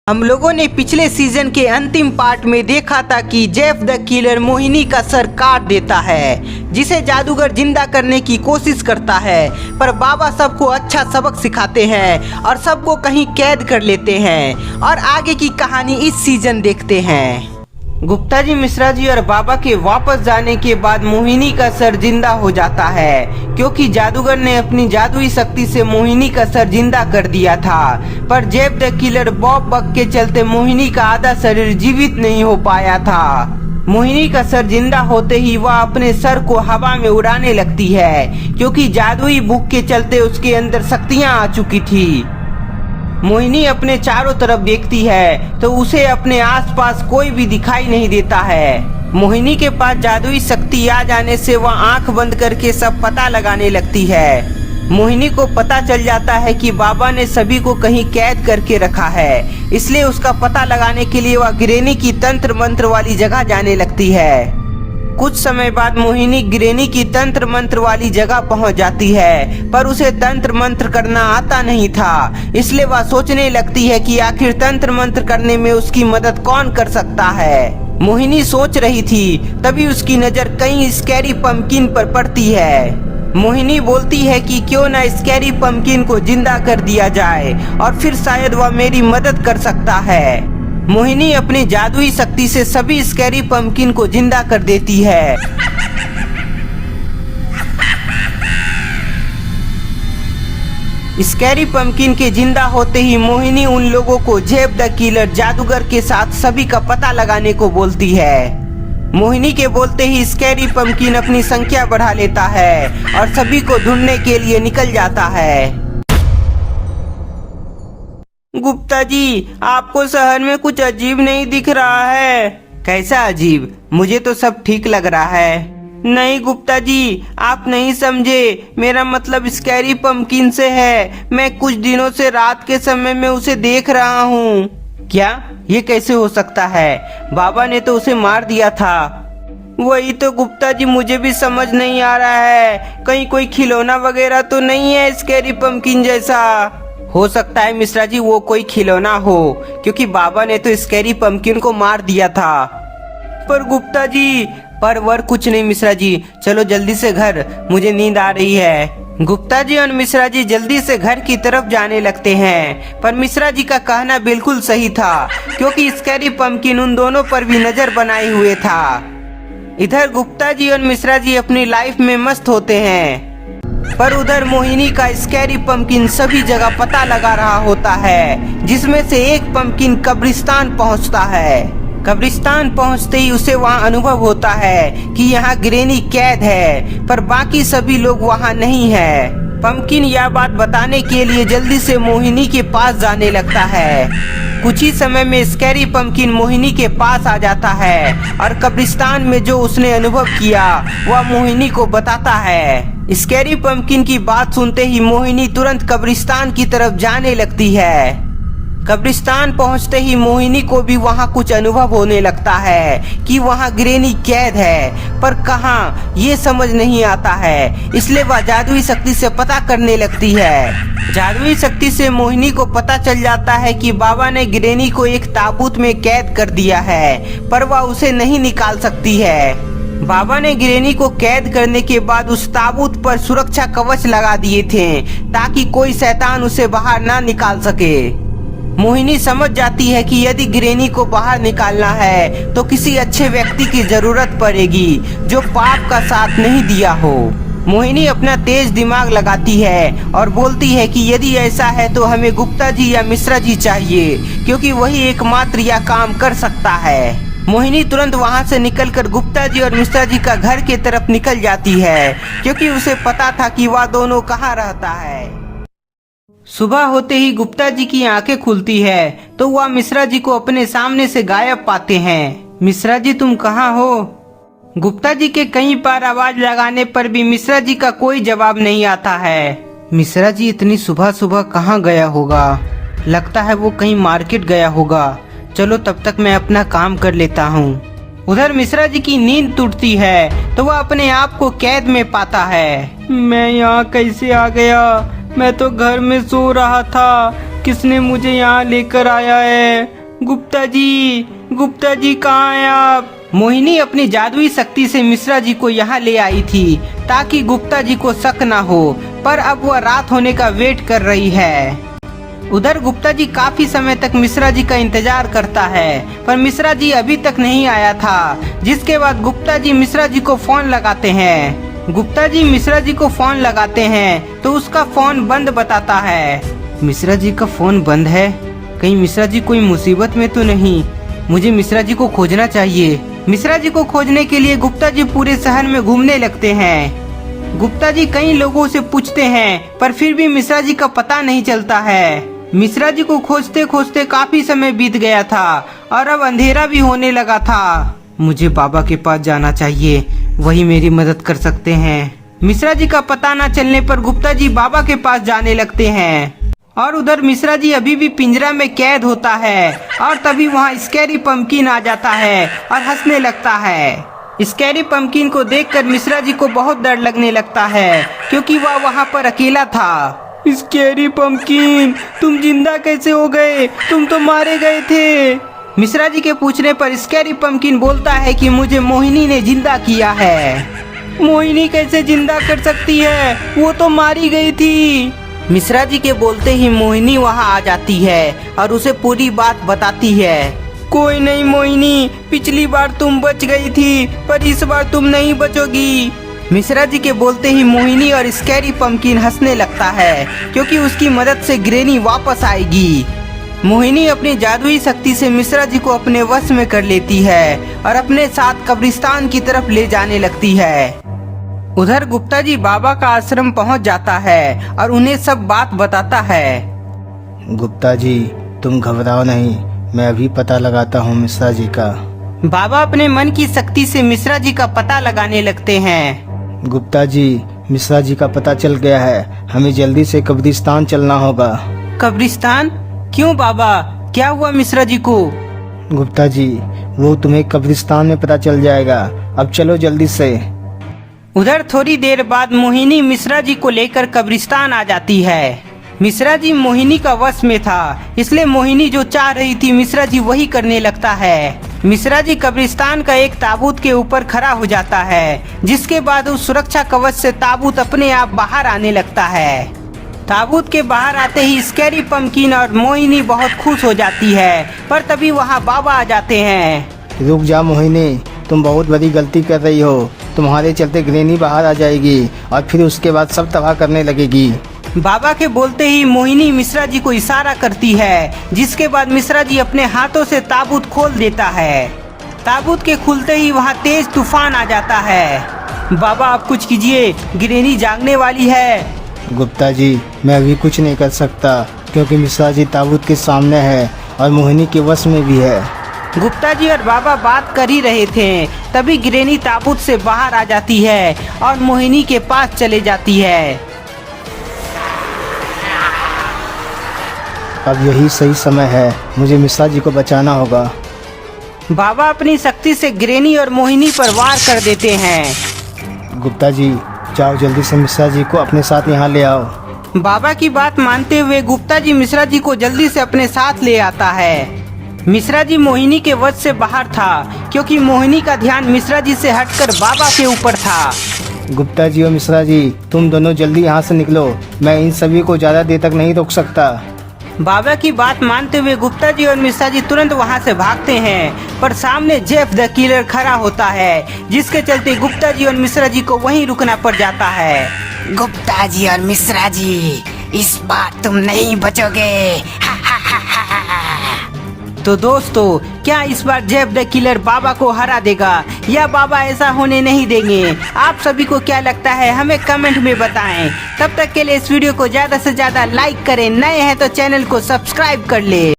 हम लोगों ने पिछले सीजन के अंतिम पार्ट में देखा था कि जेफ द किलर मोहिनी का सर काट देता है, जिसे जादूगर जिंदा करने की कोशिश करता है। पर बाबा सबको अच्छा सबक सिखाते हैं और सबको कहीं कैद कर लेते हैं। और आगे की कहानी इस सीजन देखते हैं। गुप्ता जी, मिश्रा जी और बाबा के वापस जाने के बाद मोहिनी का सर जिंदा हो जाता है, क्योंकि जादूगर ने अपनी जादुई शक्ति से मोहिनी का सर जिंदा कर दिया था। पर Jeff the killer Bob bug के चलते मोहिनी का आधा शरीर जीवित नहीं हो पाया था। मोहिनी का सर जिंदा होते ही वह अपने सर को हवा में उड़ाने लगती है, क्योंकि जादुई बुक के चलते उसके अंदर शक्तियां आ चुकी थी। मोहिनी अपने चारों तरफ देखती है तो उसे अपने आसपास कोई भी दिखाई नहीं देता है। मोहिनी के पास जादुई शक्ति आ जाने से वह आंख बंद करके सब पता लगाने लगती है। मोहिनी को पता चल जाता है कि बाबा ने सभी को कहीं कैद करके रखा है, इसलिए उसका पता लगाने के लिए वह गिरेनी की तंत्र मंत्र वाली जगह जाने लगती है। कुछ समय बाद मोहिनी गिरेनी की तंत्र मंत्र वाली जगह पहुंच जाती है, पर उसे तंत्र मंत्र करना आता नहीं था, इसलिए वह सोचने लगती है कि आखिर तंत्र मंत्र करने में उसकी मदद कौन कर सकता है। मोहिनी सोच रही थी, तभी उसकी नजर कहीं स्कैरी पंपकिन पर पड़ती है। मोहिनी बोलती है कि क्यों ना स्कैरी पंपकिन को जिंदा कर दिया जाए और फिर शायद वह मेरी मदद कर सकता है। मोहिनी अपनी जादुई शक्ति से सभी स्कैरी पंपकिन को जिंदा कर देती है। स्कैरी पंपकिन के जिंदा होते ही मोहिनी उन लोगों को जेफ द किलर जादूगर के साथ सभी का पता लगाने को बोलती है। मोहिनी के बोलते ही स्कैरी पंपकिन अपनी संख्या बढ़ा लेता है और सभी को ढूंढने के लिए निकल जाता है। गुप्ता जी, आपको शहर में कुछ अजीब नहीं दिख रहा है? कैसा अजीब? मुझे तो सब ठीक लग रहा है। नहीं गुप्ता जी, आप नहीं समझे, मेरा मतलब स्कैरी पंपकिन से है। मैं कुछ दिनों से रात के समय में उसे देख रहा हूँ। क्या? ये कैसे हो सकता है? बाबा ने तो उसे मार दिया था। वही तो गुप्ता जी, मुझे भी समझ नहीं आ रहा है, कहीं कोई खिलौना वगैरह तो नहीं है स्कैरी पंपकिन जैसा? हो सकता है मिश्रा जी वो कोई खिलौना हो, क्योंकि बाबा ने तो स्कैरी पंपकिन को मार दिया था। पर गुप्ता जी, पर कुछ नहीं मिश्रा जी, चलो जल्दी से घर, मुझे नींद आ रही है। गुप्ता जी और मिश्रा जी जल्दी से घर की तरफ जाने लगते हैं। पर मिश्रा जी का कहना बिल्कुल सही था, क्योंकि स्कैरी पंपकिन उन दोनों पर भी नजर बनाए हुए था। इधर गुप्ता जी और मिश्रा जी अपनी लाइफ में मस्त होते हैं, पर उधर मोहिनी का स्कैरी पंपकिन सभी जगह पता लगा रहा होता है, जिसमें से एक पंपकिन कब्रिस्तान पहुंचता है। कब्रिस्तान पहुंचते ही उसे वहां अनुभव होता है कि यहाँ गिरेनी कैद है, पर बाकी सभी लोग वहां नहीं है। पंपकिन यह बात बताने के लिए जल्दी से मोहिनी के पास जाने लगता है। कुछ ही समय में स्कैरी पंपकिन मोहिनी के पास आ जाता है और कब्रिस्तान में जो उसने अनुभव किया वह मोहिनी को बताता है। स्कैरी पंपकिन की बात सुनते ही मोहिनी तुरंत कब्रिस्तान की तरफ जाने लगती है। कब्रिस्तान पहुंचते ही मोहिनी को भी वहां कुछ अनुभव होने लगता है कि वहां गिरेनी कैद है, पर कहां ये समझ नहीं आता है, इसलिए वह जादुई शक्ति से पता करने लगती है। जादुई शक्ति से मोहिनी को पता चल जाता है कि बाबा ने गिरेनी को एक ताबूत में कैद कर दिया है, पर वह उसे नहीं निकाल सकती है। बाबा ने गिरेनी को कैद करने के बाद उस ताबूत पर सुरक्षा कवच लगा दिए थे, ताकि कोई शैतान उसे बाहर ना निकाल सके। मोहिनी समझ जाती है कि यदि गिरेनी को बाहर निकालना है तो किसी अच्छे व्यक्ति की जरूरत पड़ेगी जो पाप का साथ नहीं दिया हो। मोहिनी अपना तेज दिमाग लगाती है और बोलती है कि यदि ऐसा है तो हमें गुप्ता जी या मिश्रा जी चाहिए, क्योंकि वही एकमात्र यह काम कर सकता है। मोहिनी तुरंत वहां से निकलकर गुप्ता जी और मिश्रा जी का घर की तरफ निकल जाती है, क्योंकि उसे पता था कि वह दोनों कहाँ रहता है। सुबह होते ही गुप्ता जी की आंखें खुलती है तो वह मिश्रा जी को अपने सामने से गायब पाते हैं। मिश्रा जी, तुम कहाँ हो? गुप्ता जी के कई बार आवाज लगाने पर भी मिश्रा जी का कोई जवाब नहीं आता है। मिश्रा जी इतनी सुबह सुबह कहाँ गया होगा? लगता है वो कहीं मार्केट गया होगा। चलो तब तक मैं अपना काम कर लेता हूँ। उधर मिश्रा जी की नींद टूटती है तो वह अपने आप को कैद में पाता है। मैं यहाँ कैसे आ गया? मैं तो घर में सो रहा था, किसने मुझे यहाँ लेकर आया है? गुप्ता जी कहाँ हैं आप? मोहिनी अपनी जादुई शक्ति से मिश्रा जी को यहाँ ले आई थी ताकि गुप्ता जी को शक ना हो, पर अब वह रात होने का वेट कर रही है। उधर गुप्ता जी काफी समय तक मिश्रा जी का इंतजार करता है, पर मिश्रा जी अभी तक नहीं आया था। जिसके बाद गुप्ता जी मिश्रा जी को फोन लगाते हैं। गुप्ता जी मिश्रा जी को फोन लगाते हैं तो उसका फोन बंद बताता है। मिश्रा जी का फोन बंद है, कहीं मिश्रा जी कोई मुसीबत में तो नहीं? मुझे मिश्रा जी को खोजना चाहिए। मिश्रा जी को खोजने के लिए गुप्ता जी पूरे शहर में घूमने लगते हैं। गुप्ता जी कई लोगों से पूछते हैं, पर फिर भी मिश्रा जी का पता नहीं चलता है। मिश्रा जी को खोजते खोजते काफी समय बीत गया था और अब अंधेरा भी होने लगा था। मुझे बाबा के पास जाना चाहिए, वही मेरी मदद कर सकते हैं। मिश्रा जी का पता न चलने पर गुप्ता जी बाबा के पास जाने लगते हैं और उधर मिश्रा जी अभी भी पिंजरा में कैद होता है और तभी वहाँ स्कैरी पंपकिन आ जाता है और हंसने लगता है। स्कैरी पंपकिन को देखकर मिश्रा जी को बहुत डर लगने लगता है क्योंकि वह वहाँ पर अकेला था। स्कैरी पंपकिन, तुम जिंदा कैसे हो गए? तुम तो मारे गए थे। मिश्रा जी के पूछने पर स्कैरी पंपकिन बोलता है कि मुझे मोहिनी ने जिंदा किया है। मोहिनी कैसे जिंदा कर सकती है? वो तो मारी गई थी। मिश्रा जी के बोलते ही मोहिनी वहाँ आ जाती है और उसे पूरी बात बताती है। कोई नहीं मोहिनी, पिछली बार तुम बच गई थी पर इस बार तुम नहीं बचोगी। मिश्रा जी के बोलते ही मोहिनी और स्कैरी पंपकिन हंसने लगता है क्योंकि उसकी मदद से ग्रेनी वापस आएगी। मोहिनी अपनी जादुई शक्ति से मिश्रा जी को अपने वश में कर लेती है और अपने साथ कब्रिस्तान की तरफ ले जाने लगती है। उधर गुप्ता जी बाबा का आश्रम पहुंच जाता है और उन्हें सब बात बताता है। गुप्ता जी, तुम घबराओ नहीं, मैं अभी पता लगाता हूँ मिश्रा जी का। बाबा अपने मन की शक्ति से मिश्रा जी का पता लगाने लगते हैं। गुप्ता जी, मिश्रा जी का पता चल गया है, हमें जल्दी से कब्रिस्तान चलना होगा। कब्रिस्तान? क्यों बाबा, क्या हुआ मिश्रा जी को? गुप्ता जी, वो तुम्हें कब्रिस्तान में पता चल जाएगा, अब चलो जल्दी से। उधर थोड़ी देर बाद मोहिनी मिश्रा जी को लेकर कब्रिस्तान आ जाती है। मिश्रा जी मोहिनी का वश में था, इसलिए मोहिनी जो चाह रही थी मिश्रा जी वही करने लगता है। मिश्रा जी कब्रिस्तान का एक ताबूत के ऊपर खड़ा हो जाता है, जिसके बाद उस सुरक्षा कवच से ताबूत अपने आप बाहर आने लगता है। ताबूत के बाहर आते ही स्कैरी पंपकिन और मोहिनी बहुत खुश हो जाती है, पर तभी वहाँ बाबा आ जाते हैं। रुक जा मोहिनी, तुम बहुत बड़ी गलती कर रही हो। तुम्हारे चलते ग्रेनी बाहर आ जाएगी और फिर उसके बाद सब तबाह करने लगेगी। बाबा के बोलते ही मोहिनी मिश्रा जी को इशारा करती है, जिसके बाद मिश्रा जी अपने हाथों से ताबूत खोल देता है। ताबूत के खुलते ही वहाँ तेज तूफान आ जाता है। बाबा आप कुछ कीजिए, ग्रेनी जागने वाली है। गुप्ता जी, मैं अभी कुछ नहीं कर सकता क्योंकि मिश्रा जी ताबूत के सामने है और मोहिनी के वश में भी है। गुप्ता जी और बाबा बात कर ही रहे थे, तभी ग्रेनी ताबूत से बाहर आ जाती है और मोहिनी के पास चले जाती है। अब यही सही समय है, मुझे मिश्रा जी को बचाना होगा। बाबा अपनी शक्ति से ग्रेनी और मोहिनी पर वार कर देते हैं। गुप्ता जी, जाओ जल्दी से मिश्रा जी को अपने साथ यहाँ ले आओ। बाबा की बात मानते हुए गुप्ता जी मिश्रा जी को जल्दी से अपने साथ ले आता है। मिश्रा जी मोहिनी के वश से बाहर था क्योंकि मोहिनी का ध्यान मिश्रा जी से हटकर बाबा के ऊपर था। गुप्ता जी और मिश्रा जी, तुम दोनों जल्दी यहाँ से निकलो, मैं इन सभी को ज्यादा देर तक नहीं रोक सकता। बाबा की बात मानते हुए गुप्ता जी और मिश्रा जी तुरंत वहाँ से भागते हैं, पर सामने जेफ द किलर खड़ा होता है, जिसके चलते गुप्ता जी और मिश्रा जी को वहीं रुकना पड़ जाता है। गुप्ता जी और मिश्रा जी, इस बार तुम नहीं बचोगे। तो दोस्तों, क्या इस बार जेफ द किलर बाबा को हरा देगा या बाबा ऐसा होने नहीं देंगे? आप सभी को क्या लगता है, हमें कमेंट में बताएं। तब तक के लिए इस वीडियो को ज्यादा से ज्यादा लाइक करें, नए हैं तो चैनल को सब्सक्राइब कर ले।